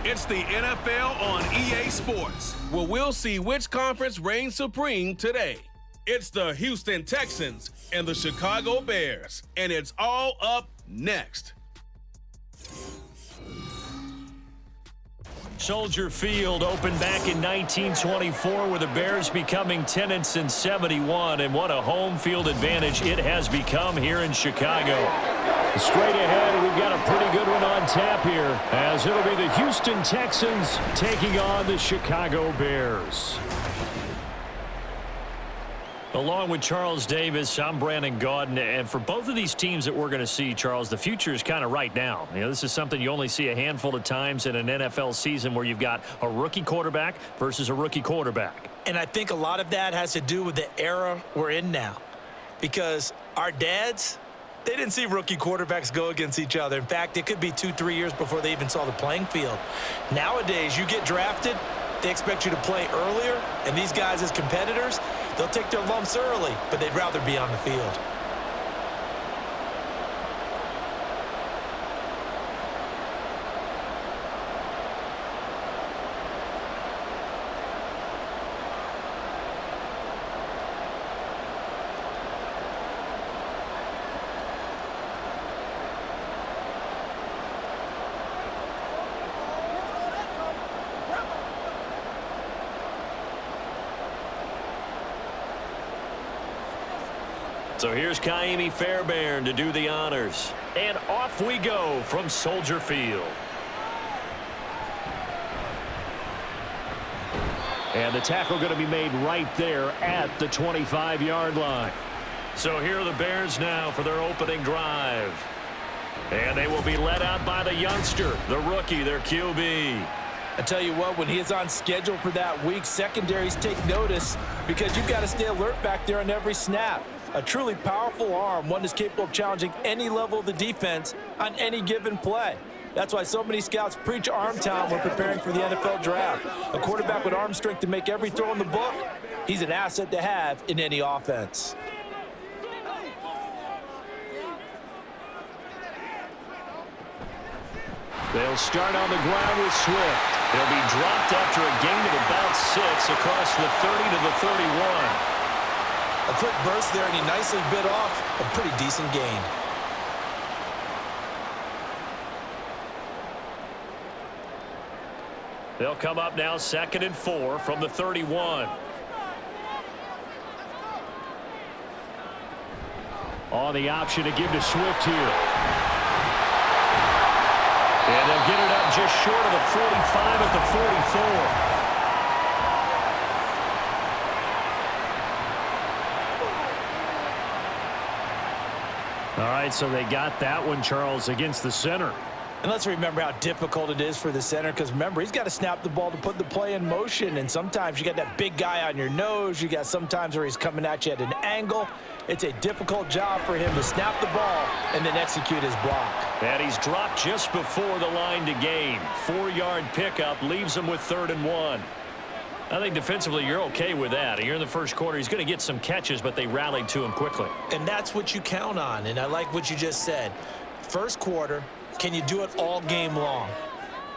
It's the NFL on EA Sports, where we'll see which conference reigns supreme today. It's the Houston Texans and the Chicago Bears, and it's all up next. Soldier Field opened back in 1924 with the Bears becoming tenants in 71, and what a home field advantage it has become here in Chicago. Straight ahead, we've got a pretty good one on tap here, as it'll be the Houston Texans taking on the Chicago Bears. Along with Charles Davis, I'm Brandon Gaudin, and for both of these teams that we're going to see, Charles, the future is kind of right now. You know, this is something you only see a handful of times in an NFL season where you've got a rookie quarterback versus a rookie quarterback. And I think a lot of that has to do with the era we're in now, because our dads, they didn't see rookie quarterbacks go against each other. In fact, it could be 2-3 years before they even saw the playing field. Nowadays, you get drafted, they expect you to play earlier, and these guys as competitors, they'll take their lumps early, but they'd rather be on the field. So here's Kaimi Fairbairn to do the honors. And off we go from Soldier Field. And the tackle going to be made right there at the 25-yard line. So here are the Bears now for their opening drive. And they will be led out by the youngster, the rookie, their QB. I tell you what, when he is on schedule for that week, secondaries take notice because you've got to stay alert back there on every snap. A truly powerful arm, one that's capable of challenging any level of the defense on any given play. That's why so many scouts preach arm talent when preparing for the NFL draft. A quarterback with arm strength to make every throw in the book, he's an asset to have in any offense. They'll start on the ground with Swift. He'll be dropped after a gain of about 6 across the 30 to the 31. A quick burst there, and he nicely bit off a pretty decent gain. They'll come up now 2nd and 4 from the 31. On the option to give to Swift here. And they'll get it up just short of the 45 at the 44. All right, so they got that one, Charles, against the center. And let's remember how difficult it is for the center, because remember, he's got to snap the ball to put the play in motion, and sometimes you got that big guy on your nose. You got sometimes where he's coming at you at an angle. It's a difficult job for him to snap the ball and then execute his block. And he's dropped just before the line to gain. 4-yard pickup leaves him with 3rd and 1. I think defensively you're okay with that. Here in the first quarter, he's going to get some catches, but they rallied to him quickly. And that's what you count on, and I like what you just said. First quarter, can you do it all game long?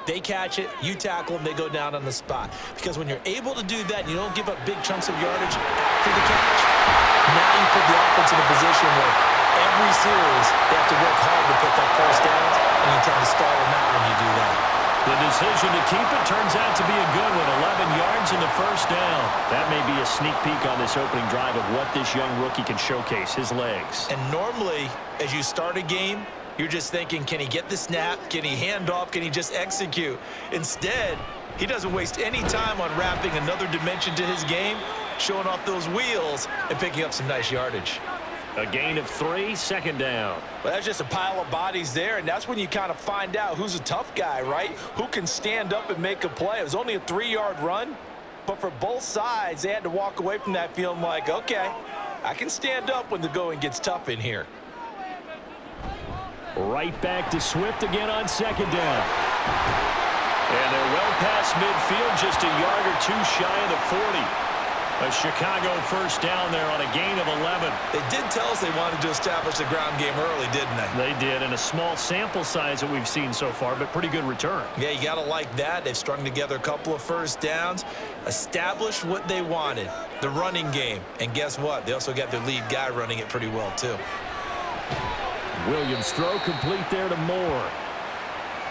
They catch it, you tackle them, they go down on the spot. Because when you're able to do that and you don't give up big chunks of yardage after the catch, now you put the offense in a position where every series they have to work hard to pick up first downs, and you tend to stall them out when you do that. The decision to keep it turns out to be a good one. 11 yards in the first down. That may be a sneak peek on this opening drive of what this young rookie can showcase, his legs. And normally, as you start a game, you're just thinking, can he get the snap? Can he hand off? Can he just execute? Instead, he doesn't waste any time on wrapping another dimension to his game, showing off those wheels and picking up some nice yardage. A gain of 3, 2nd down. Well, that's just a pile of bodies there, and that's when you kind of find out who's a tough guy, right? Who can stand up and make a play. It was only a 3-yard run, but for both sides, they had to walk away from that feeling like, okay, I can stand up when the going gets tough in here. Right back to Swift again on 2nd down. And they're well past midfield, just a yard or two shy of the 40. A Chicago first down there on a gain of 11. They did tell us they wanted to establish the ground game early, didn't they? They did, and a small sample size that we've seen so far, but pretty good return. Yeah, you got to like that. They've strung together a couple of first downs, established what they wanted, the running game. And guess what? They also got their lead guy running it pretty well, too. Williams' throw complete there to Moore.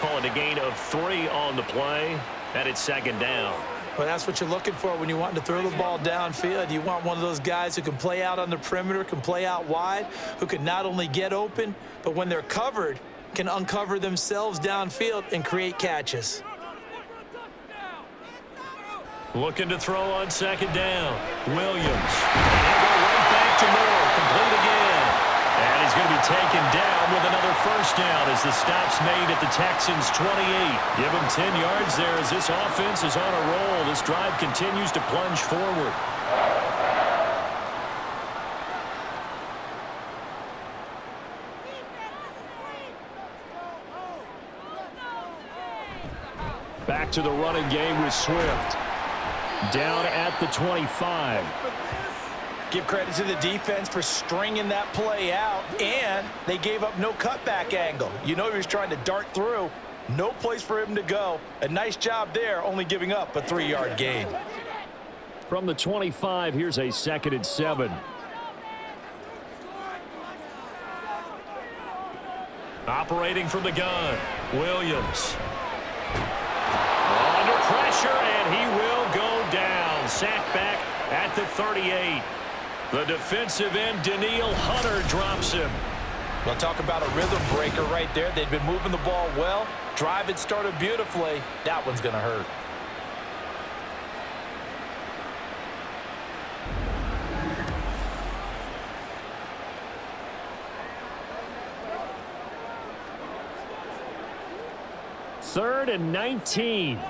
Calling a gain of 3 on the play, and it's second down. Well, that's what you're looking for when you want to throw the ball downfield. You want one of those guys who can play out on the perimeter, can play out wide, who can not only get open, but when they're covered, can uncover themselves downfield and create catches. Looking to throw on second down. Williams. And go right back to Moore. Complete again. And he's going to be taken down with another first down as the stop's made at the Texans' 28. Give him 10 yards there as this offense is on a roll. This drive continues to plunge forward. Back to the running game with Swift. Down at the 25. Give credit to the defense for stringing that play out, and they gave up no cutback angle. You know he was trying to dart through. No place for him to go. A nice job there, only giving up a 3-yard gain. From the 25, here's a 2nd and 7. Operating from the gun, Williams. Under pressure, and he will go down. Sacked back at the 38. The defensive end, Daniil Hunter, drops him. Well, talk about a rhythm breaker right there. They've been moving the ball well. Drive had started beautifully. That one's going to hurt. Third and 19.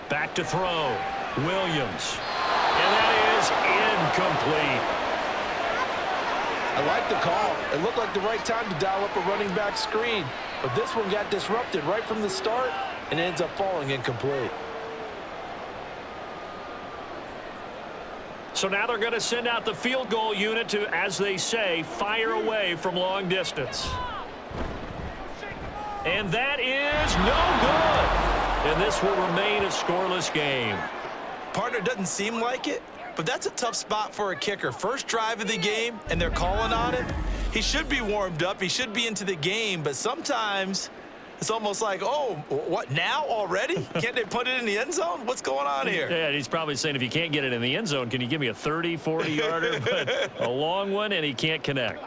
Back to throw. Williams. And that is incomplete. I like the call. It looked like the right time to dial up a running back screen. But this one got disrupted right from the start and ends up falling incomplete. So now they're going to send out the field goal unit to, as they say, fire away from long distance. And that is no good. And this will remain a scoreless game. Partner, doesn't seem like it, but that's a tough spot for a kicker. First drive of the game, and they're calling on him. He should be warmed up. He should be into the game, but sometimes it's almost like, oh, what, now already? Can't they put it in the end zone? What's going on here? Yeah, he's probably saying, if you can't get it in the end zone, can you give me a 30, 40-yarder? But a long one, and he can't connect.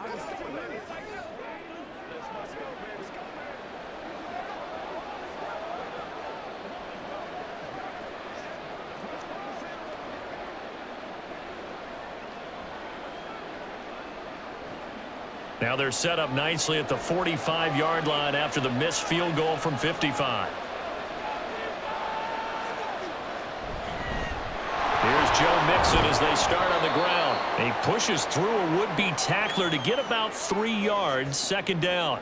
Now they're set up nicely at the 45-yard line after the missed field goal from 55. Here's Joe Mixon as they start on the ground. He pushes through a would-be tackler to get about 3 yards, second down.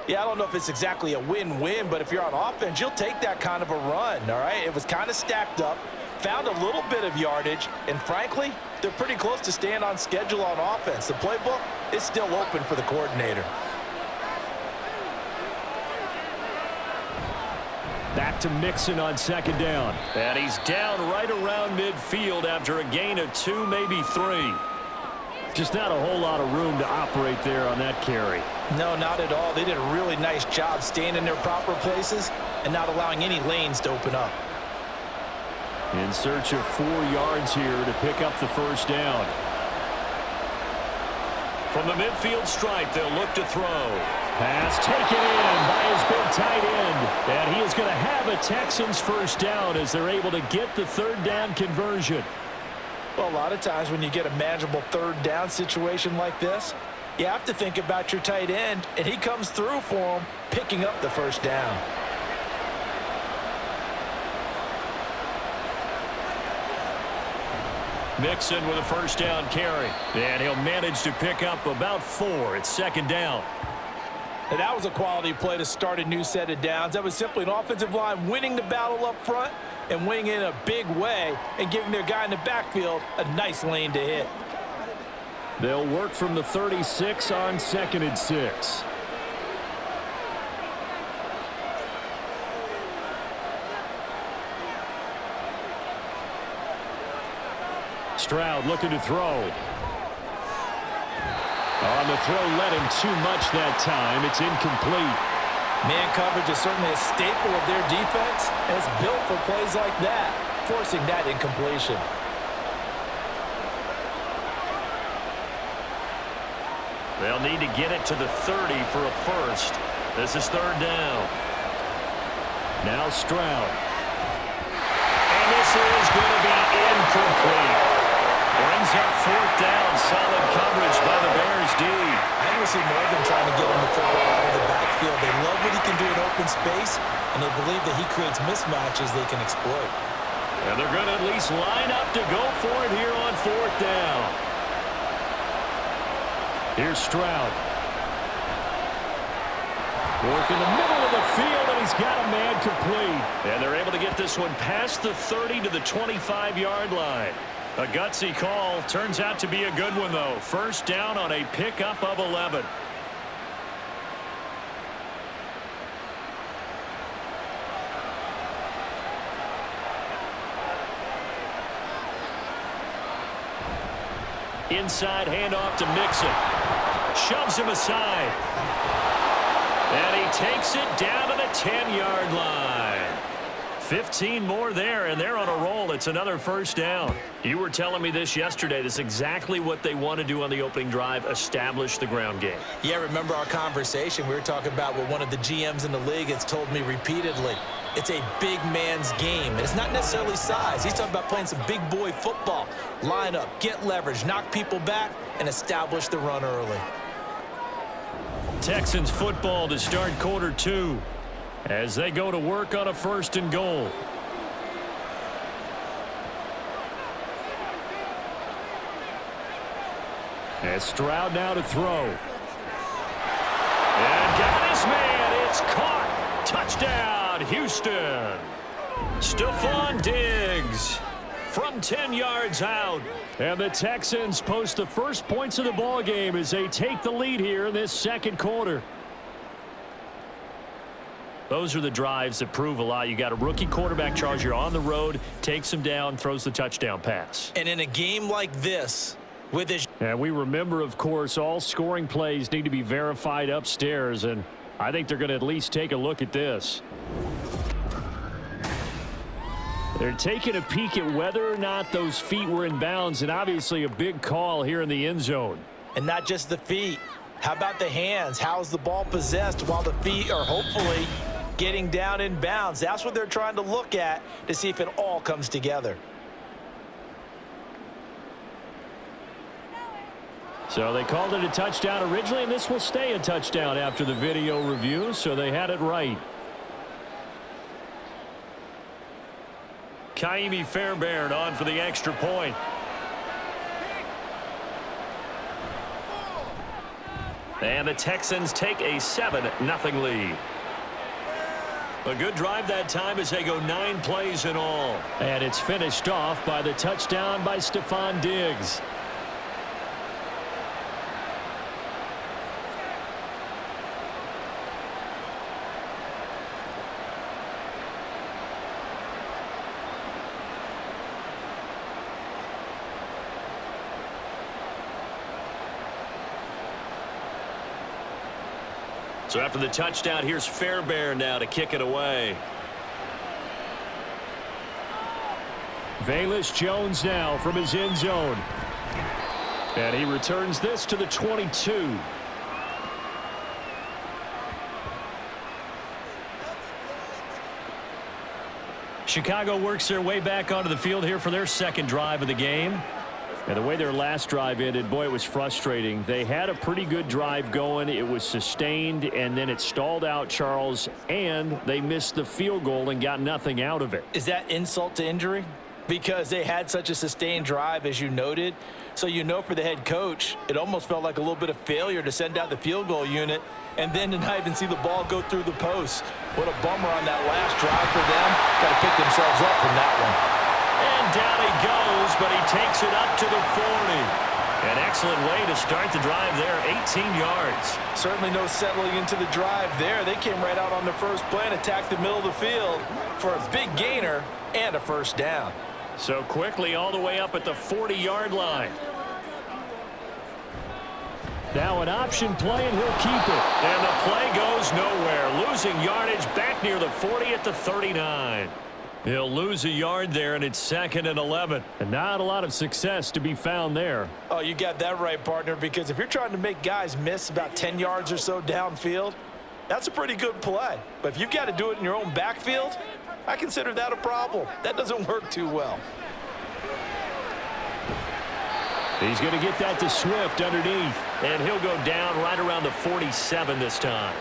Yeah, I don't know if it's exactly a win-win, but if you're on offense, you'll take that kind of a run, all right? It was kind of stacked up, found a little bit of yardage, and frankly, they're pretty close to staying on schedule on offense. The playbook is still open for the coordinator. Back to Mixon on second down. And he's down right around midfield after a gain of 2, maybe 3. Just not a whole lot of room to operate there on that carry. No, not at all. They did a really nice job staying in their proper places and not allowing any lanes to open up. In search of 4 yards here to pick up the first down. From the midfield stripe, they'll look to throw. Pass taken in by his big tight end. And he is going to have a Texans first down as they're able to get the third down conversion. Well, a lot of times when you get a manageable third down situation like this, you have to think about your tight end, and he comes through for him, picking up the first down. Mixon with a first down carry. And he'll manage to pick up about 4. It's second down. And that was a quality play to start a new set of downs. That was simply an offensive line winning the battle up front and winning in a big way and giving their guy in the backfield a nice lane to hit. They'll work from the 36 on 2nd and 6. Stroud looking to throw. On the throw, led him too much that time. It's incomplete. Man coverage is certainly a staple of their defense, and it's built for plays like that, forcing that incompletion. They'll need to get it to the 30 for a first. This is 3rd down. Now Stroud. And this is going to be incomplete. Brings up 4th down. Solid coverage by the Bears D. I think we see more than trying to get him the football out of the backfield. They love what he can do in open space, and they believe that he creates mismatches they can exploit. And they're going to at least line up to go for it here on 4th down. Here's Stroud. Work in the middle of the field, and he's got a man complete. And they're able to get this one past the 30 to the 25-yard line. A gutsy call. Turns out to be a good one, though. 1st down on a pickup of 11. Inside handoff to Mixon. Shoves him aside. And he takes it down to the 10-yard line. 15 more there, and they're on a roll. It's another 1st down. You were telling me this yesterday. This is exactly what they want to do on the opening drive, establish the ground game. Yeah, remember our conversation. We were talking about what one of the GMs in the league has told me repeatedly. It's a big man's game. And it's not necessarily size. He's talking about playing some big boy football. Line up, get leverage, knock people back, and establish the run early. Texans football to start quarter 2 as they go to work on a 1st and goal. As Stroud now to throw. And got his man. It's caught. Touchdown, Houston. Stephon Diggs from 10 yards out. And the Texans post the first points of the ball game as they take the lead here in this 2nd quarter. Those are the drives that prove a lot. You got a rookie quarterback, Charles. You're on the road, takes him down, throws the touchdown pass. And in a game like this, with his... And we remember, of course, all scoring plays need to be verified upstairs, and I think they're going to at least take a look at this. They're taking a peek at whether or not those feet were in bounds, and obviously a big call here in the end zone. And not just the feet. How about the hands? How's the ball possessed while the feet are hopefully getting down in bounds? That's what they're trying to look at to see if it all comes together. So they called it a touchdown originally, and this will stay a touchdown after the video review, so they had it right. Kaimi Fairbairn on for the extra point. And the Texans take a 7-0 lead. A good drive that time as they go 9 plays in all. And it's finished off by the touchdown by Stephon Diggs. So after the touchdown, here's Fairbairn now to kick it away. Velus Jones now from his end zone. And he returns this to the 22. Chicago works their way back onto the field here for their 2nd drive of the game. And the way their last drive ended, boy, it was frustrating. They had a pretty good drive going. It was sustained, and then it stalled out, Charles, and they missed the field goal and got nothing out of it. Is that insult to injury? Because they had such a sustained drive, as you noted. So for the head coach, it almost felt like a little bit of failure to send out the field goal unit and then to not even see the ball go through the post. What a bummer on that last drive for them. Got to pick themselves up from that one. And down he goes, but he takes it up to the 40. An excellent way to start the drive there, 18 yards. Certainly no settling into the drive there. They came right out on the first play and attacked the middle of the field for a big gainer and a first down. So quickly all the way up at the 40-yard line. Now an option play, and he'll keep it. And the play goes nowhere. Losing yardage back near the 40 at the 39. He'll lose a yard there, and it's 2nd and 11. And not a lot of success to be found there. Oh, you got that right, partner, because if you're trying to make guys miss about 10 yards or so downfield, that's a pretty good play. But if you've got to do it in your own backfield, I consider that a problem. That doesn't work too well. He's going to get that to Swift underneath. And he'll go down right around the 47 this time.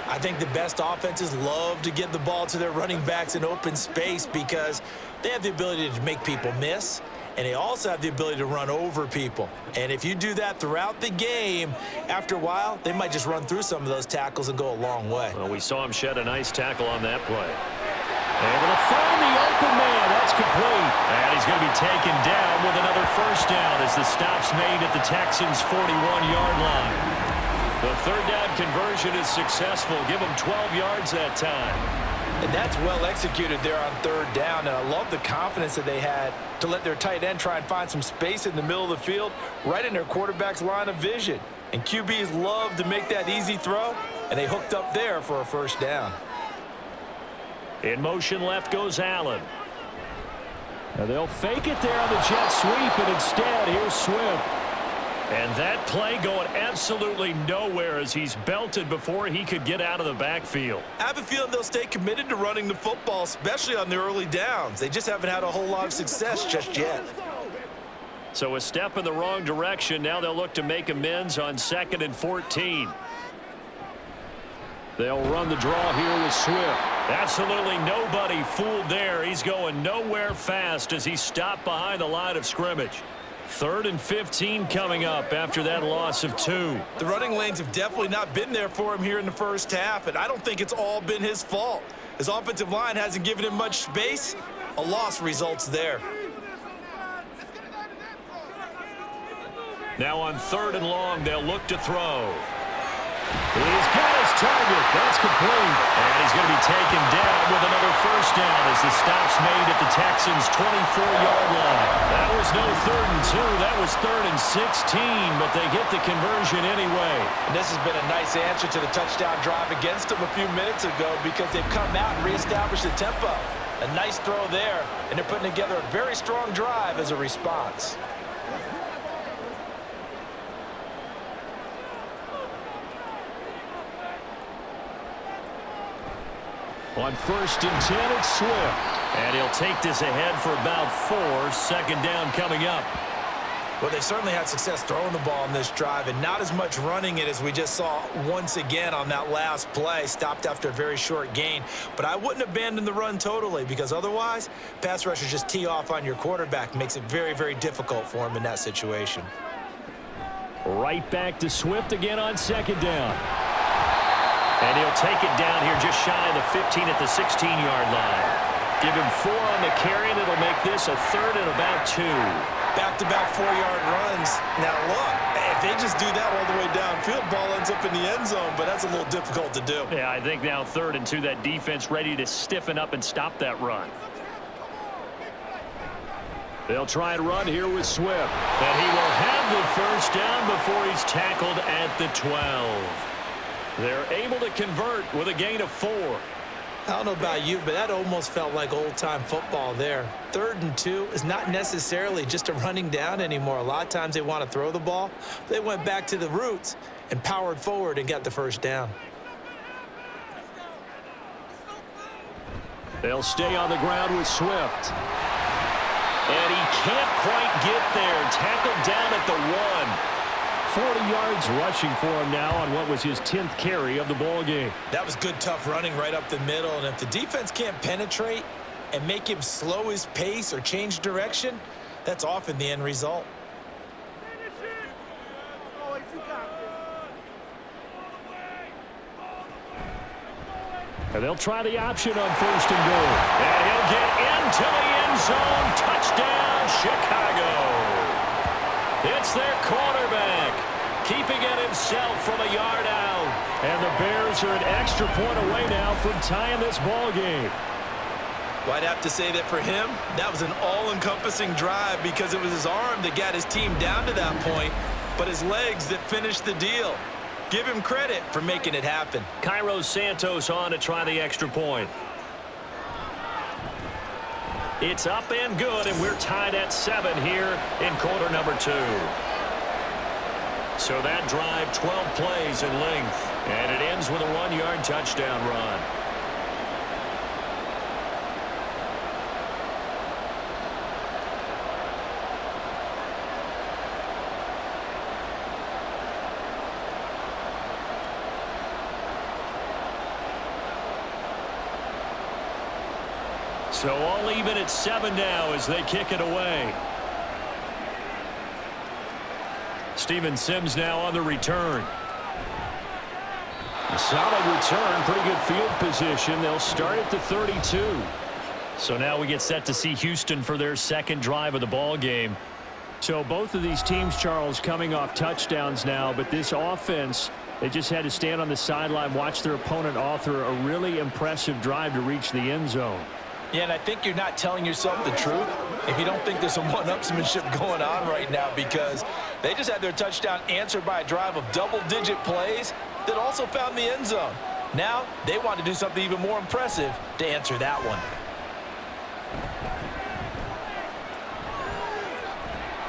I think the best offenses love to get the ball to their running backs in open space because they have the ability to make people miss, and they also have the ability to run over people. And if you do that throughout the game, after a while, they might just run through some of those tackles and go a long way. Well, we saw him shed a nice tackle on that play. Able to find the open man. That's complete. And he's going to be taken down with another first down as the stop's made at the Texans' 41-yard line. The third down conversion is successful. Give them 12 yards that time. And that's well executed there on third down. And I love the confidence that they had to let their tight end try and find some space in the middle of the field, right in their quarterback's line of vision. And QBs love to make that easy throw, and they hooked up there for a first down. In motion left goes Allen. Now they'll fake it there on the jet sweep, and instead, here's Swift. And that play going absolutely nowhere as he's belted before he could get out of the backfield. I have a feeling they'll stay committed to running the football, especially on the early downs. They just haven't had a whole lot of success just yet. So a step in the wrong direction. Now they'll look to make amends on 2nd and 14. They'll run the draw here with Swift. Absolutely nobody fooled there. He's going nowhere fast as he's stopped behind the line of scrimmage. 3rd and 15 coming up after that loss of 2. The running lanes have definitely not been there for him here in the first half, and I don't think it's all been his fault. His offensive line hasn't given him much space. A loss results there. Now on 3rd and long, they'll look to throw. He's got his target. That's complete. And he's going to be taken down with another first down as the stop's made at the Texans' 24-yard line. That was no 3rd and 2. That was 3rd and 16, but they get the conversion anyway. And this has been a nice answer to the touchdown drive against them a few minutes ago because they've come out and reestablished the tempo. A nice throw there, and they're putting together a very strong drive as a response. On 1st and 10, it's Swift. And he'll take this ahead for about 4. 2nd down coming up. Well, they certainly had success throwing the ball on this drive and not as much running it as we just saw once again on that last play. Stopped after a very short gain. But I wouldn't abandon the run totally because otherwise, pass rushers just tee off on your quarterback. Makes it very, very difficult for him in that situation. Right back to Swift again on 2nd down. And he'll take it down here just shy of the 15 at the 16-yard line. Give him 4 on the carry, and it'll make this a 3rd and about 2. Back-to-back 4-yard runs. Now, look, if they just do that all the way downfield, ball ends up in the end zone, but that's a little difficult to do. Yeah, I think now 3rd and 2, that defense ready to stiffen up and stop that run. They'll try and run here with Swift. And he will have the first down before he's tackled at the 12. They're able to convert with a gain of 4. I don't know about you, but that almost felt like old-time football there. 3rd and 2 is not necessarily just a running down anymore. A lot of times they want to throw the ball. They went back to the roots and powered forward and got the first down. They'll stay on the ground with Swift. And he can't quite get there. Tackled down at the 1. 40 yards rushing for him now on what was his 10th carry of the ball game. That was good, tough running right up the middle. And if the defense can't penetrate, and make him slow his pace or change direction, that's often the end result. And they'll try the option on 1st and goal. And he'll get into the end zone. Touchdown, Chicago. It's their quarterback, keeping it himself from a yard out. And the Bears are an extra point away now from tying this ball game. Well, I'd have to say that for him, that was an all-encompassing drive because it was his arm that got his team down to that point, but his legs that finished the deal. Give him credit for making it happen. Cairo Santos on to try the extra point. It's up and good, and we're tied at 7 here in quarter number 2. So that drive, 12 plays in length, and it ends with a 1-yard touchdown run. So all even at 7 now as they kick it away. Steven Sims now on the return. A solid return, pretty good field position. They'll start at the 32. So now we get set to see Houston for their second drive of the ball game. So both of these teams, Charles, coming off touchdowns now, but this offense, they just had to stand on the sideline, watch their opponent author a really impressive drive to reach the end zone. Yeah, and I think you're not telling yourself the truth if you don't think there's some one-upsmanship going on right now, because they just had their touchdown answered by a drive of double-digit plays that also found the end zone. Now they want to do something even more impressive to answer that one.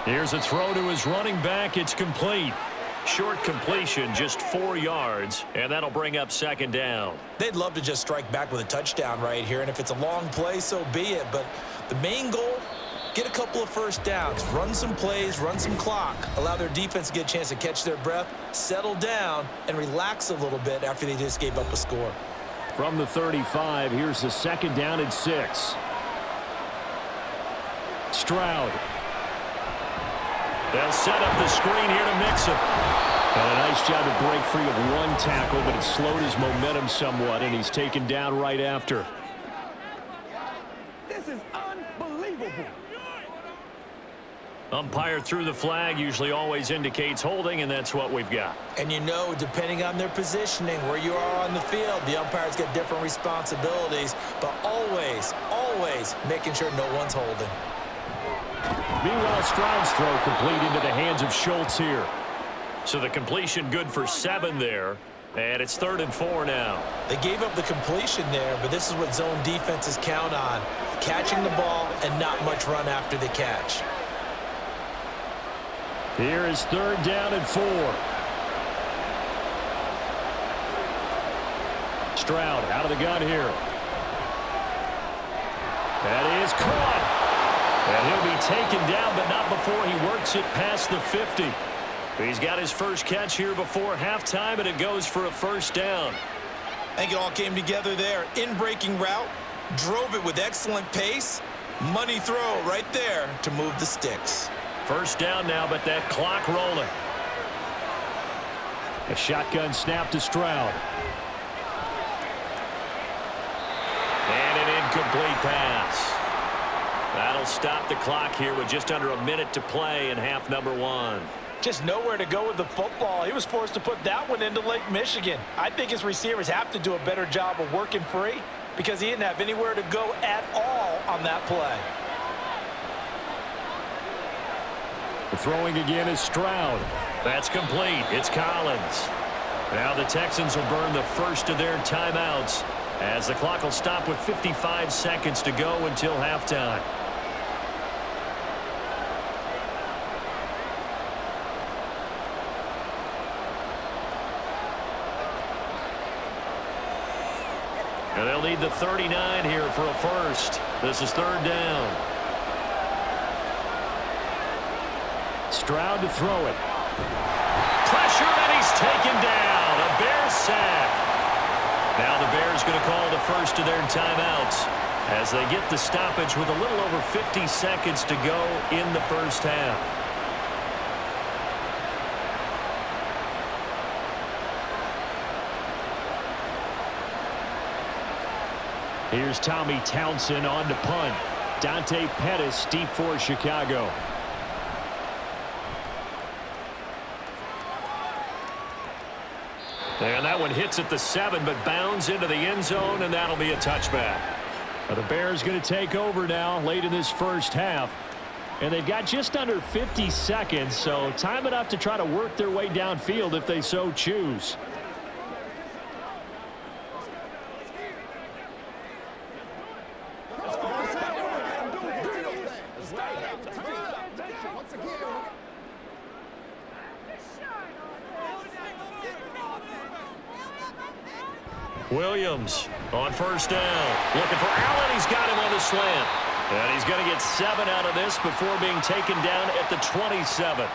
Here's a throw to his running back. It's complete. Short completion, just 4 yards, and that'll bring up second down. They'd love to just strike back with a touchdown right here, and if it's a long play, so be it. But the main goal, get a couple of first downs, run some plays, run some clock, allow their defense to get a chance to catch their breath, settle down, and relax a little bit after they just gave up a score. From the 35, here's the 2nd down and 6. Stroud. They'll set up the screen here to Mixon. And a nice job to break free of 1 tackle, but it slowed his momentum somewhat, and he's taken down right after. This is unbelievable. Umpire threw the flag, usually always indicates holding, and that's what we've got. And you know, depending on their positioning, where you are on the field, the umpires get different responsibilities, but always, always making sure no one's holding. Meanwhile, Stroud's throw complete into the hands of Schultz here. So the completion good for 7 there, and it's 3rd and 4 now. They gave up the completion there, but this is what zone defenses count on, catching the ball and not much run after the catch. Here is 3rd down and 4. Stroud out of the gun here. That is caught. And he'll be taken down, but not before he works it past the 50. He's got his first catch here before halftime, and it goes for a 1st down. I think it all came together there. In-breaking route, drove it with excellent pace. Money throw right there to move the sticks. 1st down now, but that clock rolling. A shotgun snap to Stroud. And an incomplete pass. That'll stop the clock here with just under a minute to play in half number 1. Just nowhere to go with the football. He was forced to put that one into Lake Michigan. I think his receivers have to do a better job of working free because he didn't have anywhere to go at all on that play. The throwing again is Stroud. That's complete. It's Collins. Now the Texans will burn the first of their timeouts as the clock will stop with 55 seconds to go until halftime. And they'll need the 39 here for a first. This is 3rd down. Stroud to throw it. Pressure, and he's taken down. A Bears sack. Now the Bears going to call the first of their timeouts. as they get the stoppage with a little over 50 seconds to go in the first half. Here's Tommy Townsend on to punt. Dante Pettis deep for Chicago. And that one hits at the 7, but bounds into the end zone, and that'll be a touchback. Well, the Bears going to take over now late in this first half. And they've got just under 50 seconds, so time enough to try to work their way downfield if they so choose. Williams on first down. Looking for Allen. He's got him on the slant. And he's going to get 7 out of this before being taken down at the 27.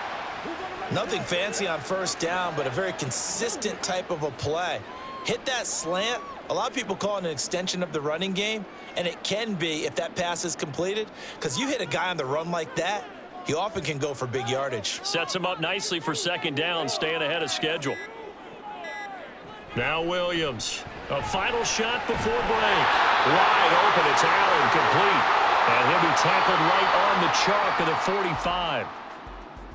Nothing fancy on first down, but a very consistent type of a play. Hit that slant. A lot of people call it an extension of the running game, and it can be if that pass is completed, because you hit a guy on the run like that, he often can go for big yardage. Sets him up nicely for second down, staying ahead of schedule. Now Williams. A final shot before break. Wide open. It's Allen, complete. And he'll be tackled right on the chalk of the 45.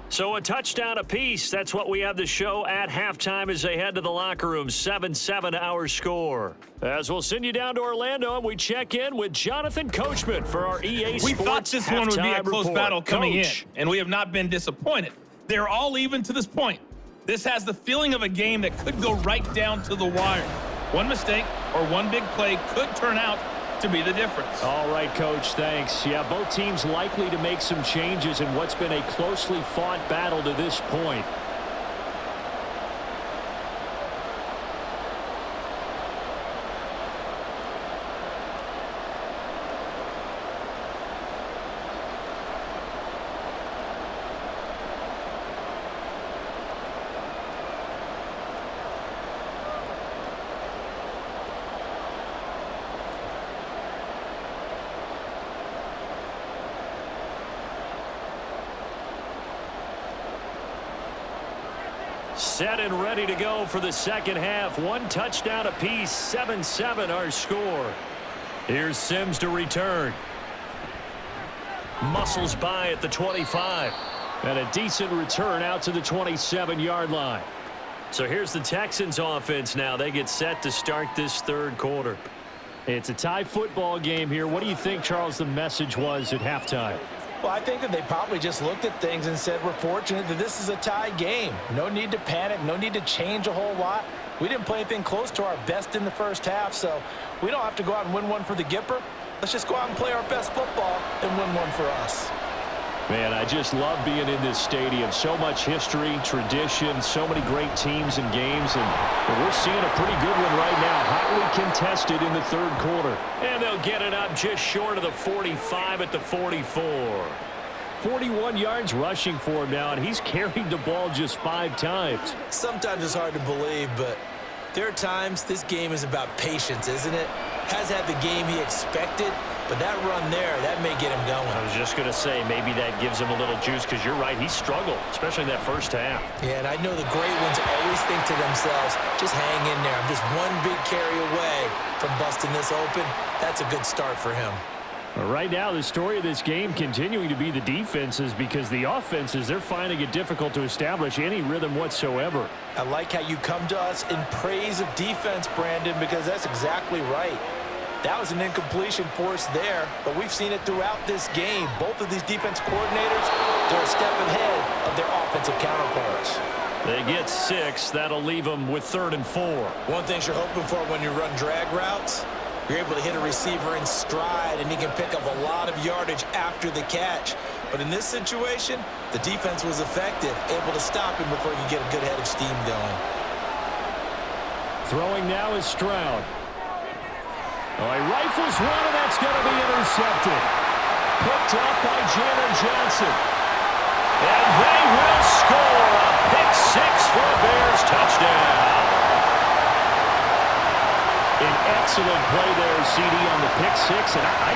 So a touchdown apiece. That's what we have to show at halftime as they head to the locker room. 7-7 our score. As we'll send you down to Orlando, and we check in with Jonathan Coachman for our EA Sports We thought this one would be a close report. battle coming Coach. in, and we have not been disappointed. They're all even to this point. This has the feeling of a game that could go right down to the wire. One mistake or one big play could turn out to be the difference. All right, Coach, thanks. Yeah, both teams likely to make some changes in what's been a closely fought battle to this point. Set and ready to go for the second half. One touchdown apiece. 7-7 our score. Here's Sims to return. Muscles by at the 25. And a decent return out to the 27-yard line. So here's the Texans offense now. They get set to start this third quarter. It's a tie football game here. What do you think, Charles, the message was at halftime? Well, I think that they probably just looked at things and said, we're fortunate that this is a tie game. No need to panic. No need to change a whole lot. We didn't play anything close to our best in the first half, so we don't have to go out and win one for the Gipper. Let's just go out and play our best football and win one for us. Man, I just love being in this stadium. So much history, tradition, so many great teams and games, and we're seeing a pretty good one right now. Hotly contested in the third quarter. And they'll get it up just short of the 45 at the 44. 41 yards rushing for him now, and he's carried the ball just 5 times. Sometimes it's hard to believe, but there are times this game is about patience, isn't it? Has had the game he expected, but that run there, that may get him going. I was just going to say, maybe that gives him a little juice, because you're right, he struggled, especially in that first half. Yeah, and I know the great ones always think to themselves, just hang in there. I'm just one big carry away from busting this open. That's a good start for him. Right now, the story of this game continuing to be the defenses, because the offenses, they're finding it difficult to establish any rhythm whatsoever. I like how you come to us in praise of defense, Brandon, because that's exactly right. That was an incompletion force there, but we've seen it throughout this game. Both of these defense coordinators, they're a step ahead of their offensive counterparts. They get 6. That'll leave them with 3rd and 4. One thing you're hoping for when you run drag routes, you're able to hit a receiver in stride, and he can pick up a lot of yardage after the catch. But in this situation, the defense was effective, able to stop him before he could get a good head of steam going. Throwing now is Stroud. Oh, he rifles one, and that's going to be intercepted. Picked up by Jalen Johnson. And they will score a pick 6 for a Bears touchdown. An excellent play there, CD, on the pick 6, and I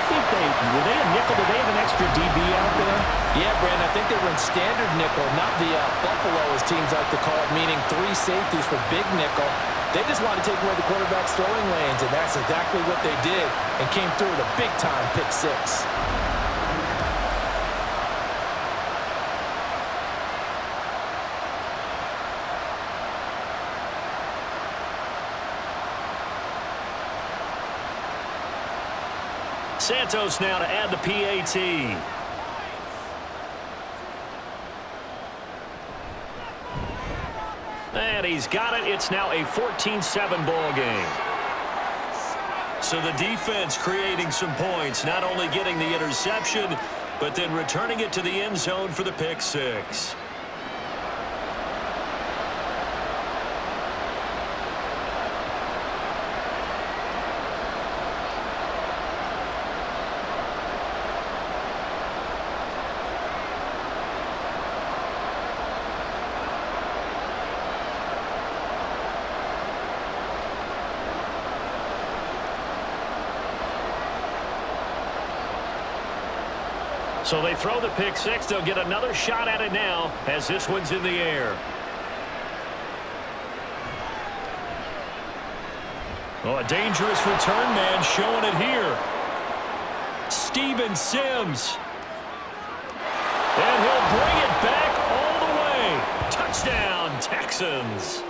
going standard nickel, not the Buffalo, as teams like to call it, meaning 3 safeties for big nickel. They just want to take away the quarterback's throwing lanes, and that's exactly what they did and came through with a big-time pick 6. Santos now to add the PAT. And he's got it. It's now a 14-7 ball game. So the defense creating some points, not only getting the interception, but then returning it to the end zone for the pick 6. So they throw the pick 6. They'll get another shot at it now as this one's in the air. Oh, a dangerous return man showing it here. Steven Sims. And he'll bring it back all the way. Touchdown, Texans.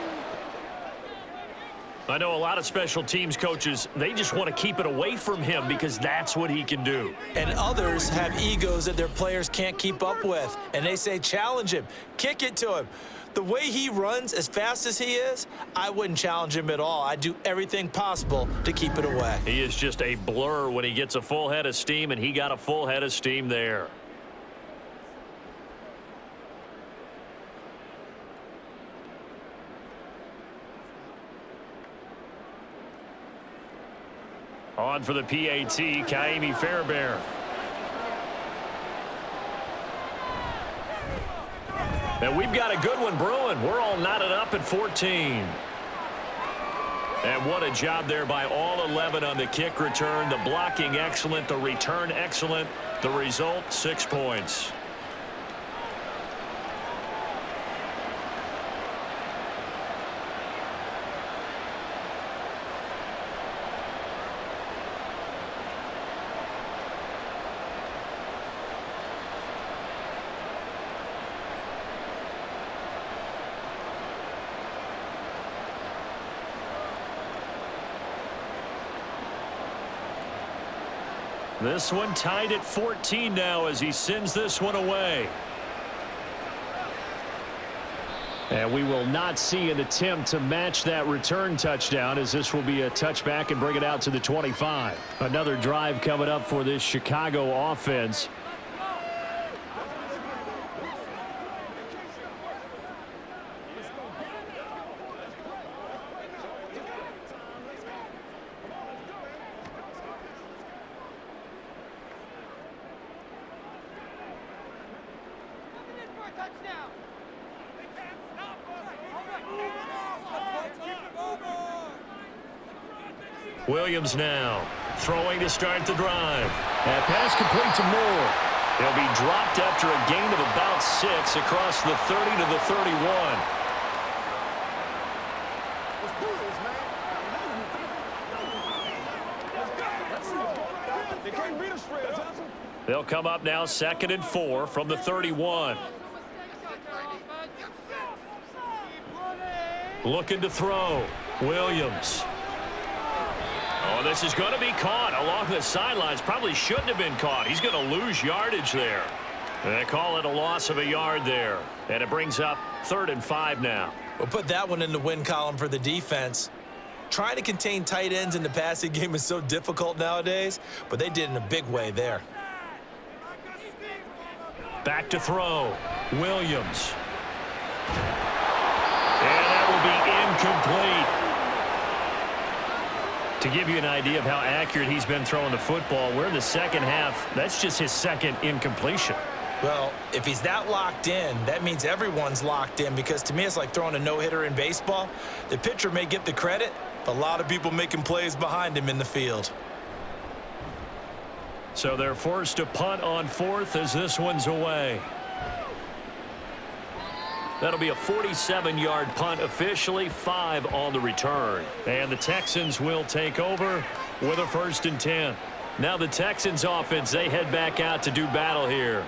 I know a lot of special teams coaches, they just want to keep it away from him because that's what he can do. And others have egos that their players can't keep up with. And they say, challenge him, kick it to him. The way he runs as fast as he is, I wouldn't challenge him at all. I'd do everything possible to keep it away. He is just a blur when he gets a full head of steam, and he got a full head of steam there. On for the PAT, Kaimi Fairbairn. And we've got a good one brewing. We're all knotted up at 14. And what a job there by all 11 on the kick return. The blocking excellent, the return excellent. The result, 6 points. This one tied at 14 now as he sends this one away. And we will not see an attempt to match that return touchdown, as this will be a touchback and bring it out to the 25. Another drive coming up for this Chicago offense. Williams now throwing to start the drive. That pass complete to Moore. He'll be dropped after a gain of about 6 across the 30 to the 31. They'll come up now 2nd and 4 from the 31. Looking to throw. Williams. Oh, this is going to be caught along the sidelines. Probably shouldn't have been caught. He's going to lose yardage there. They call it a loss of a yard there. And it brings up 3rd and 5 now. We'll put that one in the win column for the defense. Trying to contain tight ends in the passing game is so difficult nowadays, but they did in a big way there. Back to throw. Williams. And that will be incomplete. To give you an idea of how accurate he's been throwing the football, we're in the second half. That's just his 2nd incompletion. Well, if he's that locked in, that means everyone's locked in, because to me it's like throwing a no-hitter in baseball. The pitcher may get the credit, but a lot of people making plays behind him in the field. So they're forced to punt on 4th as this one's away. That'll be a 47-yard punt officially, 5 on the return. And the Texans will take over with a 1st and 10. Now the Texans offense, they head back out to do battle here.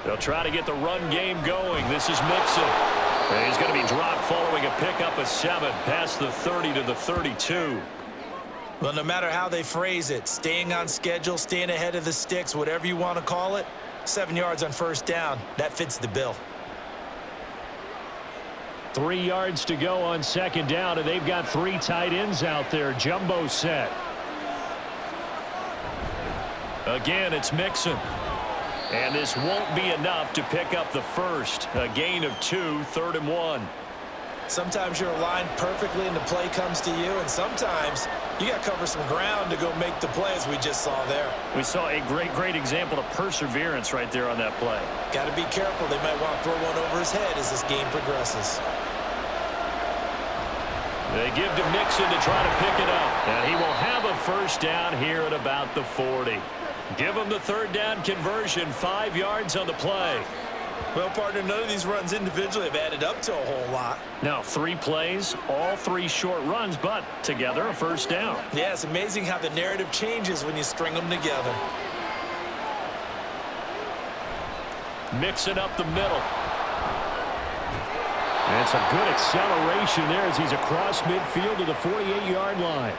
They'll try to get the run game going. This is Mixon. And he's going to be dropped following a pickup of 7 past the 30 to the 32. Well, no matter how they phrase it, staying on schedule, staying ahead of the sticks, whatever you want to call it, 7 yards on 1st down, that fits the bill. 3 yards to go on 2nd down, and they've got 3 tight ends out there. Jumbo set. Again, it's Mixon. And this won't be enough to pick up the first. A gain of 2, 3rd and 1. Sometimes you're aligned perfectly and the play comes to you, and sometimes you got to cover some ground to go make the play, as we just saw there. We saw a great example of perseverance right there on that play. Got to be careful. They might want to throw one over his head as this game progresses. They give to Mixon to try to pick it up. And he will have a 1st down here at about the 40. Give him the 3rd down conversion, 5 yards on the play. Well, partner, none of these runs individually have added up to a whole lot. Now, 3 plays, all 3 short runs, but together a 1st down. Yeah, it's amazing how the narrative changes when you string them together. Mixing up the middle. And it's a good acceleration there as he's across midfield to the 48-yard line.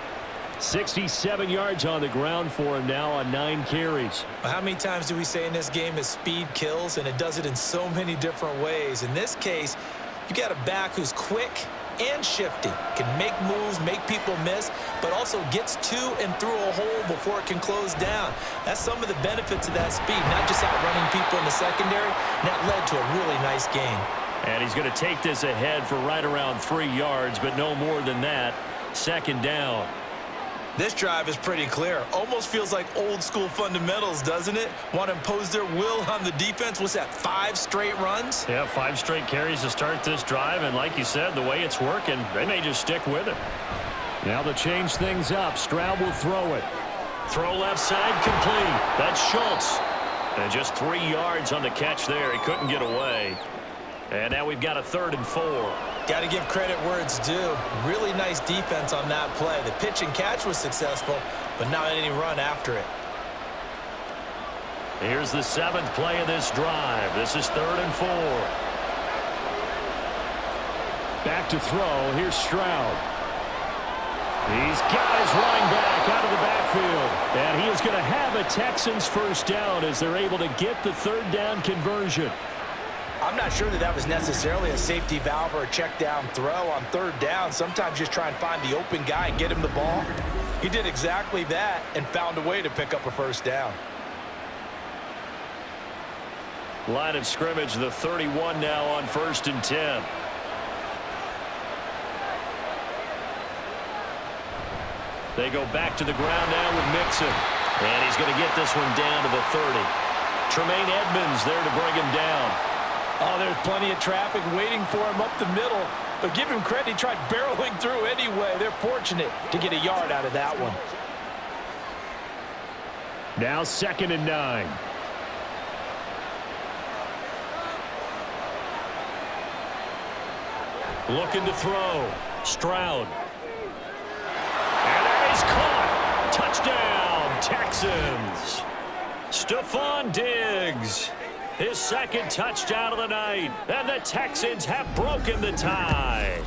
67 yards on the ground for him now on 9 carries. Well, how many times do we say in this game is speed kills, and it does it in so many different ways. In this case, you got a back who's quick and shifty, can make moves, make people miss, but also gets to and through a hole before it can close down. That's some of the benefits of that speed, not just outrunning people in the secondary, and that led to a really nice game. And he's going to take this ahead for right around 3 yards, but no more than that. 2nd down. This drive is pretty clear. Almost feels like old school fundamentals, doesn't it? Want to impose their will on the defense. What's that, 5 straight runs? Yeah, 5 straight carries to start this drive. And like you said, the way it's working, they may just stick with it. Now to change things up, Stroud will throw it. Throw left side complete. That's Schultz. And just 3 yards on the catch there. He couldn't get away. And now we've got a 3rd and 4. Got to give credit where it's due. Really nice defense on that play. The pitch and catch was successful, but not any run after it. Here's the 7th play of this drive. This is 3rd and 4. Back to throw. Here's Stroud. He's got his running back out of the backfield. And he is going to have a Texans 1st down as they're able to get the 3rd down conversion. I'm not sure that was necessarily a safety valve or a check down throw on 3rd down. Sometimes just try and find the open guy and get him the ball. He did exactly that and found a way to pick up a 1st down. Line of scrimmage, the 31 now on 1st and 10. They go back to the ground now with Mixon. And he's going to get this one down to the 30. Tremaine Edmonds there to bring him down. Oh, there's plenty of traffic waiting for him up the middle. But give him credit, he tried barreling through anyway. They're fortunate to get a yard out of that one. Now 2nd and 9. Looking to throw. Stroud. And that is caught. Touchdown, Texans. Stephon Diggs. His 2nd touchdown of the night. And the Texans have broken the tie.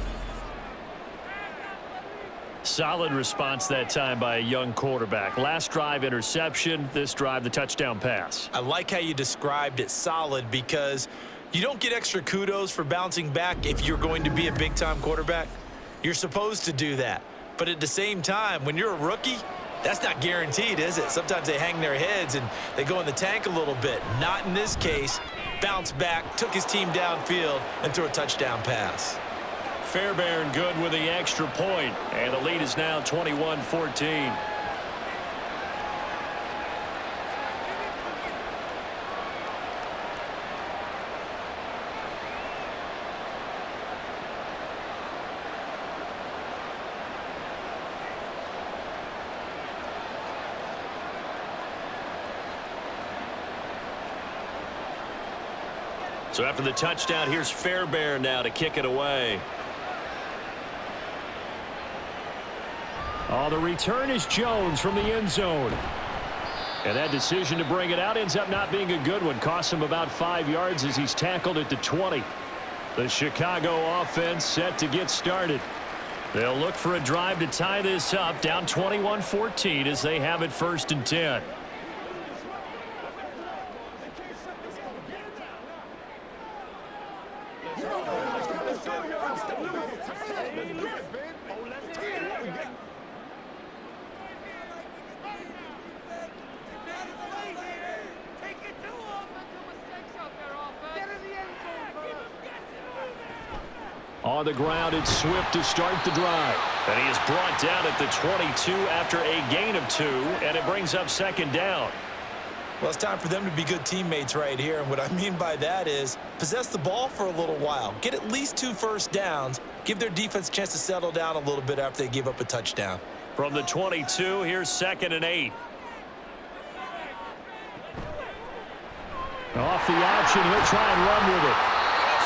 Solid response that time by a young quarterback. Last drive, interception. This drive, the touchdown pass. I like how you described it, solid, because you don't get extra kudos for bouncing back if you're going to be a big-time quarterback. You're supposed to do that. But at the same time, when you're a rookie, that's not guaranteed, is it? Sometimes they hang their heads and they go in the tank a little bit. Not in this case. Bounced back, took his team downfield, and threw a touchdown pass. Fairbairn good with the extra point, and the lead is now 21-14. So after the touchdown, here's Fairbairn now to kick it away. Oh, the return is Jones from the end zone. And that decision to bring it out ends up not being a good one. Costs him about 5 yards as he's tackled at the 20. The Chicago offense set to get started. They'll look for a drive to tie this up, down 21-14 as they have it 1st and 10. On the ground, it's Swift to start the drive. And he is brought down at the 22 after a gain of 2, and it brings up 2nd down. Well, it's time for them to be good teammates right here. And what I mean by that is possess the ball for a little while. Get at least 2 first downs. Give their defense a chance to settle down a little bit after they give up a touchdown. From the 22, here's 2nd and 8. Off the option, he'll try and run with it.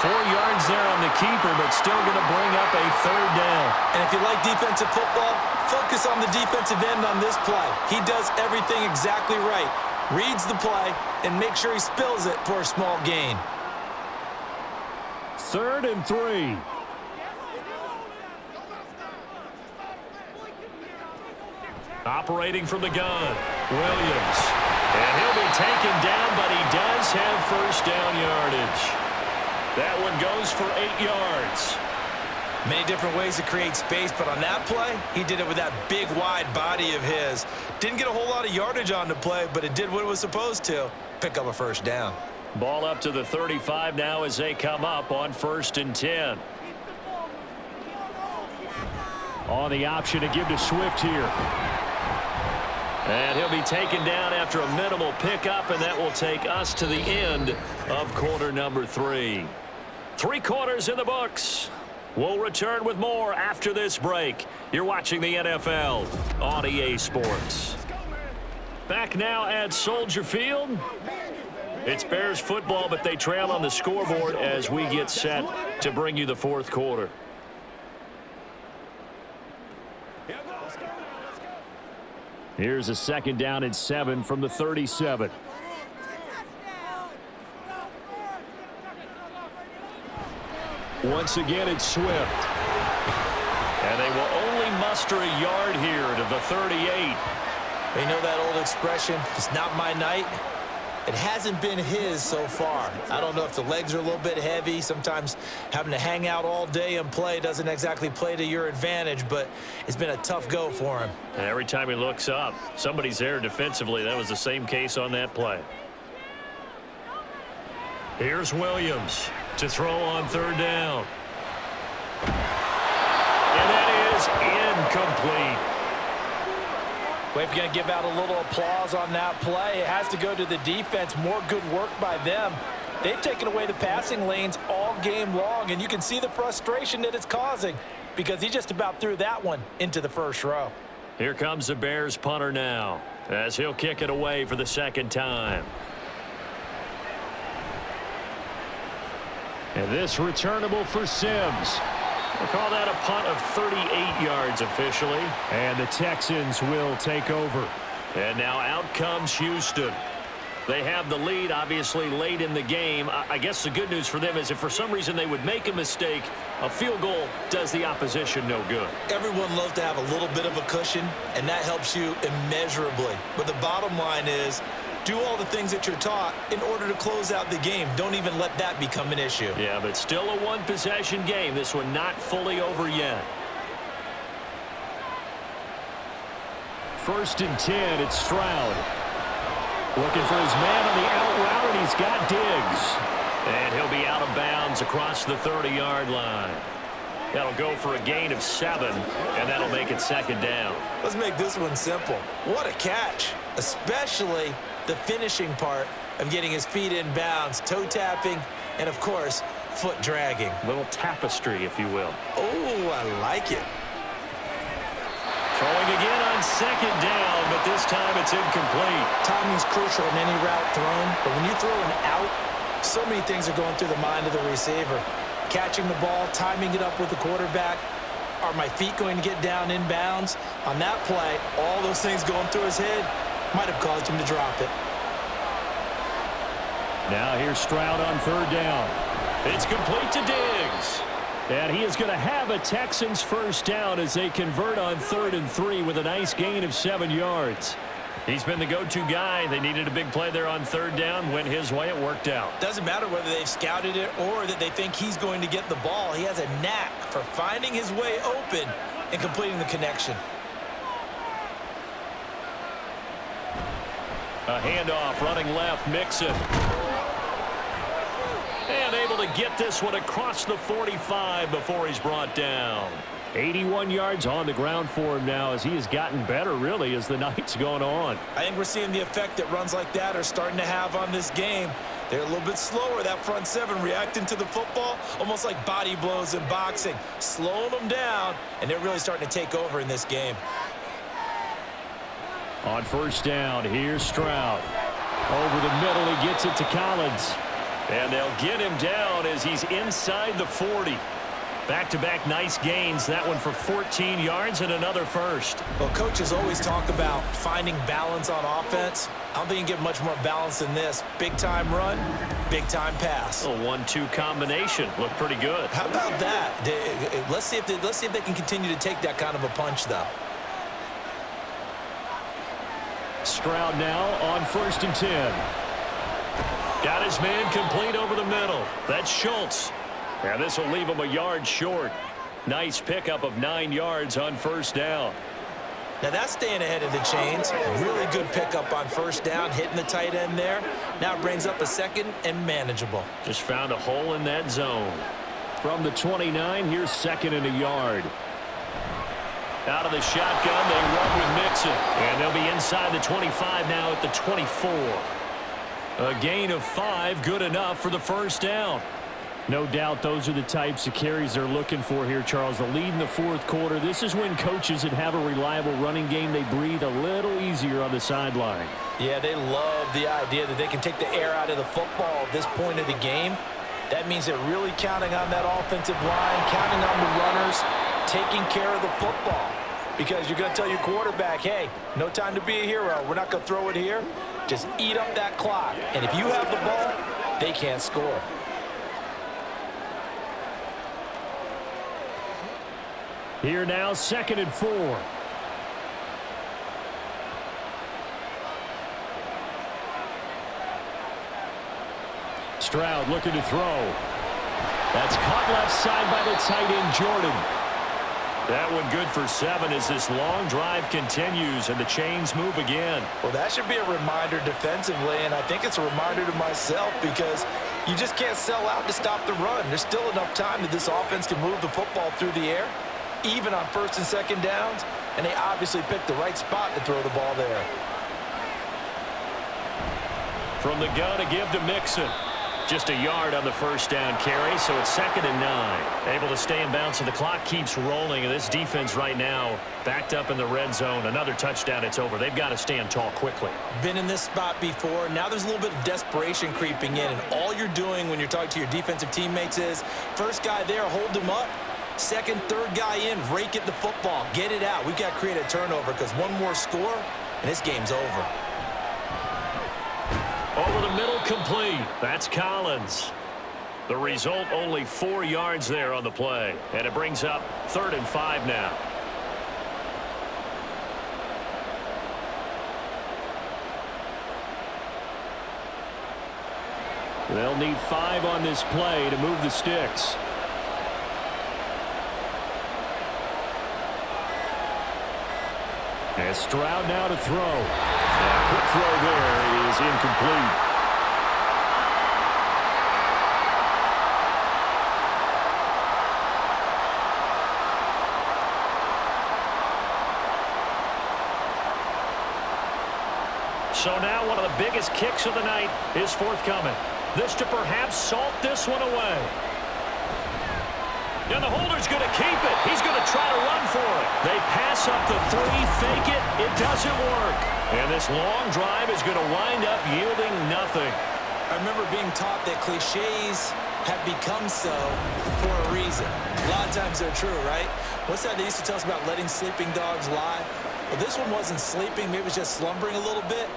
4 yards there on the keeper, but still going to bring up a 3rd down. And if you like defensive football, focus on the defensive end on this play. He does everything exactly right. Reads the play and make sure he spills it for a small gain. 3rd and 3. Operating from the gun, Williams. And he'll be taken down, but he does have 1st down yardage. That one goes for 8 yards. Many different ways to create space, but on that play, he did it with that big, wide body of his. Didn't get a whole lot of yardage on the play, but it did what it was supposed to. Pick up a 1st down. Ball up to the 35 now as they come up on 1st and 10. On the option to give to Swift here. And he'll be taken down after a minimal pickup, and that will take us to the end of quarter number 3. 3 quarters in the books. We'll return with more after this break. You're watching the NFL on EA Sports. Back now at Soldier Field. It's Bears football, but they trail on the scoreboard as we get set to bring you the 4th quarter. Here's a 2nd down and 7 from the 37. Once again, it's Swift. And they will only muster a yard here to the 38. You know that old expression, it's not my night? It hasn't been his so far. I don't know if the legs are a little bit heavy. Sometimes having to hang out all day and play doesn't exactly play to your advantage, but it's been a tough go for him. And every time he looks up, somebody's there defensively. That was the same case on that play. Here's Williams to throw on 3rd down. And that is incomplete. Well, if you're going to give out a little applause on that play, it has to go to the defense. More good work by them. They've taken away the passing lanes all game long, and you can see the frustration that it's causing because he just about threw that one into the 1st row. Here comes the Bears punter now as he'll kick it away for the 2nd time. And this returnable for Sims. We'll call that a punt of 38 yards officially. And the Texans will take over. And now out comes Houston. They have the lead, obviously, late in the game. I guess the good news for them is if for some reason they would make a mistake, a field goal does the opposition no good. Everyone loves to have a little bit of a cushion, and that helps you immeasurably. But the bottom line is, do all the things that you're taught in order to close out the game. Don't even let that become an issue. Yeah, but still a one-possession game. This one not fully over yet. 1st and 10, it's Stroud. Looking for his man on the out route, and he's got Diggs. And he'll be out of bounds across the 30-yard line. That'll go for a gain of 7, and that'll make it 2nd down. Let's make this one simple. What a catch, especially the finishing part of getting his feet in bounds, toe tapping, and, of course, foot dragging. A little tapestry, if you will. Oh, I like it. Throwing again on 2nd down, but this time it's incomplete. Timing's crucial in any route thrown, but when you throw an out, So many things are going through the mind of the receiver. Catching the ball, timing it up with the quarterback. Are my feet going to get down in bounds? On that play, all those things going through his head might have caused him to drop it. Now here's Stroud on third down. It's complete to Diggs. And he is going to have a Texans first down as they convert on 3rd and 3 with a nice gain of 7 yards. He's been the go-to guy. They needed a big play there on 3rd down. Went his way. It worked out. Doesn't matter whether they've scouted it or that they think he's going to get the ball. He has a knack for finding his way open and completing the connection. A handoff running left. Mixon. And able to get this one across the 45 before he's brought down. 81 yards on the ground for him now as he has gotten better, really, as the night's gone on. I think we're seeing the effect that runs like that are starting to have on this game. They're a little bit slower, that front seven, reacting to the football, almost like body blows in boxing, slowing them down, and they're really starting to take over in this game. On first down, here's Stroud. Over the middle, he gets it to Collins. And they'll get him down as he's inside the 40. Back-to-back nice gains. That one for 14 yards and another first. Well, coaches always talk about finding balance on offense. I don't think you can get much more balance than this. Big-time run, big-time pass. A 1-2 combination. Looked pretty good. How about that? Let's see if they can continue to take that kind of a punch, though. Stroud now on 1st and 10. Got his man complete over the middle. That's Schultz. And this will leave him a yard short. Nice pickup of 9 yards on first down. Now that's staying ahead of the chains. Really good pickup on first down, hitting the tight end there. Now it brings up a second and manageable. Just found a hole in that zone. From the 29, here's 2nd and a yard. Out of the shotgun, they run with Mixon. And they'll be inside the 25 now at the 24. A gain of 5, good enough for the first down. No doubt those are the types of carries they're looking for here, Charles. The lead in the 4th quarter. This is when coaches that have a reliable running game, they breathe a little easier on the sideline. Yeah, they love the idea that they can take the air out of the football at this point of the game. That means they're really counting on that offensive line, counting on the runners, taking care of the football. Because you're going to tell your quarterback, hey, no time to be a hero. We're not going to throw it here. Just eat up that clock. And if you have the ball, they can't score. Here now, 2nd and 4. Stroud looking to throw. That's caught left side by the tight end, Jordan. That one good for 7 as this long drive continues and the chains move again. Well, that should be a reminder defensively, and I think it's a reminder to myself because you just can't sell out to stop the run. There's still enough time that this offense can move the football through the air, even on 1st and 2nd downs, and they obviously picked the right spot to throw the ball there. From the gun to give to Mixon. Just a yard on the first down carry, so it's 2nd and 9. Able to stay in bounds, so the clock keeps rolling, and this defense right now backed up in the red zone. Another touchdown, it's over. They've got to stand tall quickly. Been in this spot before. Now there's a little bit of desperation creeping in, and all you're doing when you're talking to your defensive teammates is, first guy there, hold him up. 2nd, 3rd guy in, rake at the football. Get it out. We've got to create a turnover because one more score, and this game's over. Over the middle, complete. That's Collins. The result, only 4 yards there on the play. And it brings up 3rd and 5 now. They'll need 5 on this play to move the sticks. And Stroud now to throw. And quick throw there is incomplete. So now one of the biggest kicks of the night is forthcoming. This to perhaps salt this one away. And the holder's going to keep it. He's going to try to run for it. They pass up the 3, fake it. It doesn't work. And this long drive is going to wind up yielding nothing. I remember being taught that cliches have become so for a reason. A lot of times they're true, right? What's that they used to tell us about letting sleeping dogs lie? Well, this one wasn't sleeping. Maybe it was just slumbering a little bit.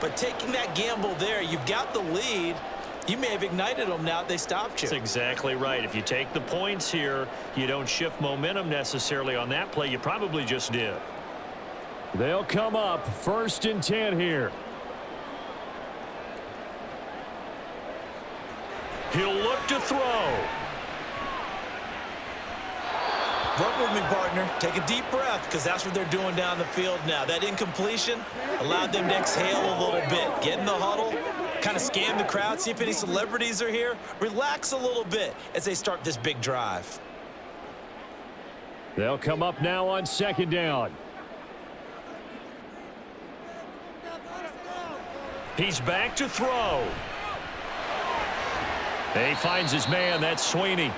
But taking that gamble there, you've got the lead. You may have ignited them now that they stopped you. That's exactly right. If you take the points here, you don't shift momentum necessarily on that play. You probably just did. They'll come up 1st and 10 here. He'll look to throw. Work with me, partner. Take a deep breath, because that's what they're doing down the field now. That incompletion allowed them to exhale a little bit. Get in the huddle, kind of scan the crowd, see if any celebrities are here. Relax a little bit as they start this big drive. They'll come up now on 2nd down. He's back to throw. And he finds his man. That's Sweeney.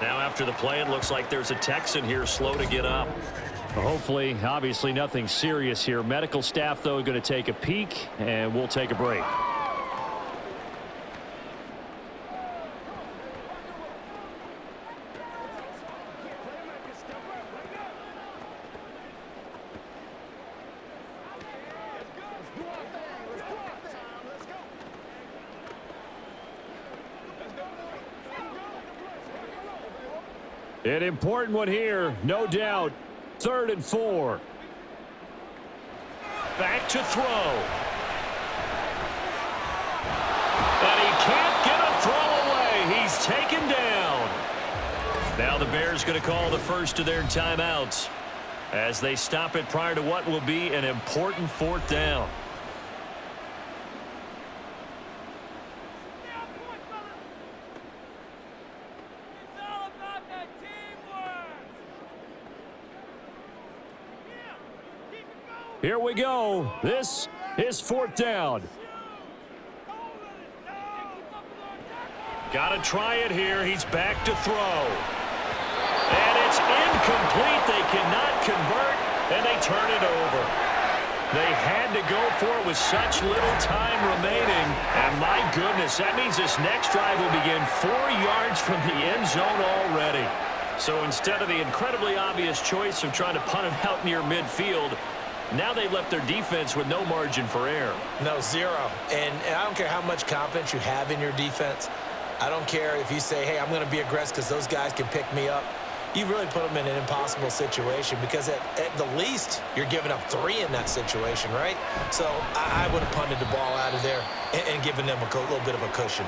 Now after the play, it looks like there's a Texan here slow to get up. Hopefully, obviously nothing serious here. Medical staff, though, going to take a peek, and we'll take a break. An important one here, no doubt. 3rd and 4. Back to throw. And he can't get a throw away. He's taken down. Now the Bears going to call the first of their timeouts as they stop it prior to what will be an important 4th down. Here we go. This is 4th down. Got to try it here. He's back to throw. And it's incomplete. They cannot convert, and they turn it over. They had to go for it with such little time remaining. And my goodness, that means this next drive will begin 4 yards from the end zone already. So instead of the incredibly obvious choice of trying to punt it out near midfield, now they've left their defense with no margin for error. No, zero. And I don't care how much confidence you have in your defense. I don't care if you say, hey, I'm going to be aggressive because those guys can pick me up. You really put them in an impossible situation because at the least, you're giving up 3 in that situation, right? So I would have punted the ball out of there and given them a little bit of a cushion.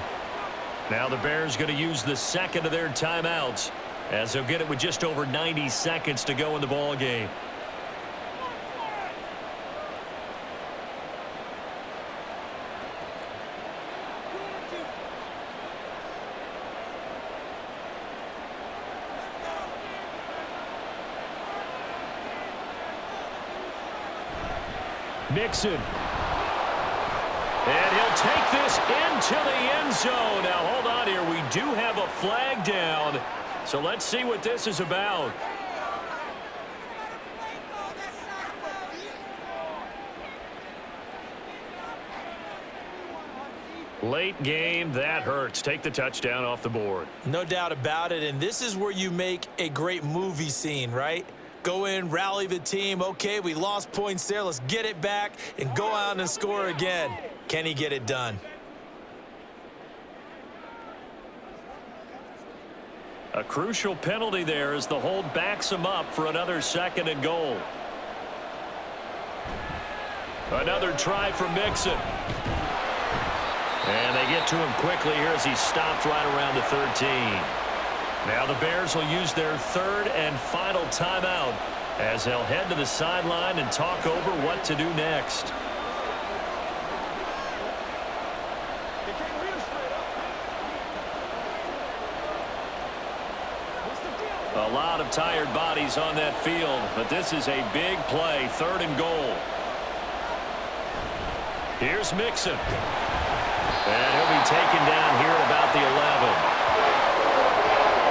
Now the Bears going to use the 2nd of their timeouts as they'll get it with just over 90 seconds to go in the ball game. Mixon. And he'll take this into the end zone. Now, hold on here. We do have a flag down. So let's see what this is about. Late game, that hurts. Take the touchdown off the board. No doubt about it. And this is where you make a great movie scene, right? Go in, rally the team. Okay, we lost points there. Let's get it back and go out and score again. Can he get it done? A crucial penalty there as the hold backs him up for another 2nd and goal. Another try for Mixon. And they get to him quickly here as he stopped right around the 13. Now the Bears will use their 3rd and final timeout as they'll head to the sideline and talk over what to do next. A lot of tired bodies on that field, but this is a big play, 3rd and goal. Here's Mixon. And he'll be taken down here at about the 11.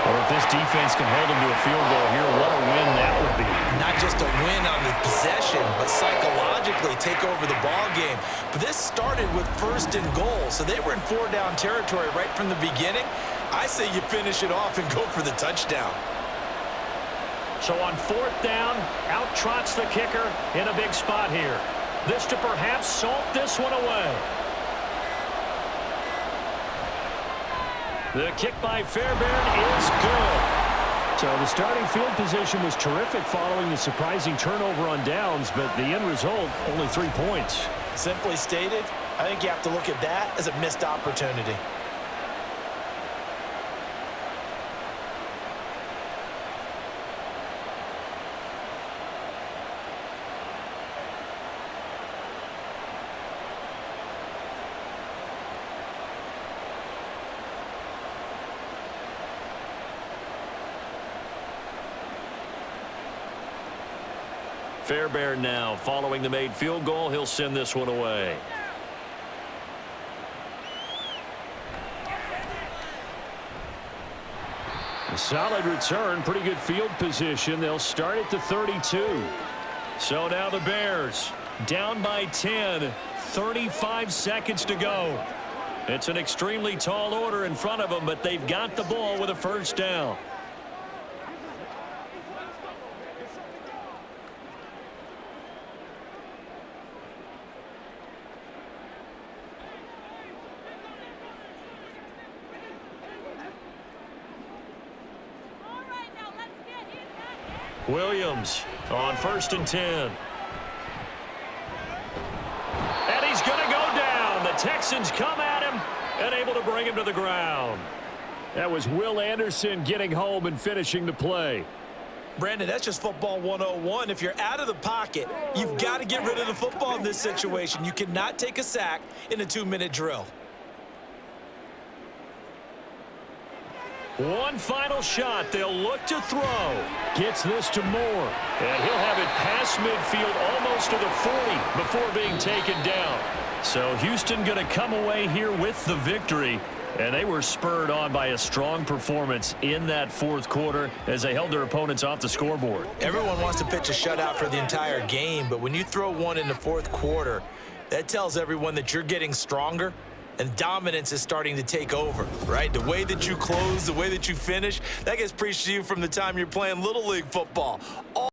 Or if this defense can hold them to a field goal here, what a win that would be. Not just a win on the possession, but psychologically take over the ball game. But this started with 1st and goal, so they were in 4-down territory right from the beginning. I say you finish it off and go for the touchdown. So on 4th down, out trots the kicker in a big spot here. This to perhaps salt this one away. The kick by Fairbairn is good. So the starting field position was terrific following the surprising turnover on downs, but the end result, only 3 points. Simply stated, I think you have to look at that as a missed opportunity. Fairbairn now following the made field goal. He'll send this one away. A solid return, pretty good field position. They'll start at the 32. So now the Bears down by 10, 35 seconds to go. It's an extremely tall order in front of them, but they've got the ball with a 1st down. Williams on 1st and 10. And he's going to go down. The Texans come at him and able to bring him to the ground. That was Will Anderson getting home and finishing the play. Brandon, that's just football 101. If you're out of the pocket, you've got to get rid of the football in this situation. You cannot take a sack in a 2-minute drill. One final shot. They'll look to throw. Gets this to Moore. And he'll have it past midfield almost to the 40 before being taken down. So Houston going to come away here with the victory. And they were spurred on by a strong performance in that 4th quarter as they held their opponents off the scoreboard. Everyone wants to pitch a shutout for the entire game, but when you throw one in the 4th quarter, that tells everyone that you're getting stronger and dominance is starting to take over, right? The way that you close, the way that you finish, that gets preached to you from the time you're playing Little League football.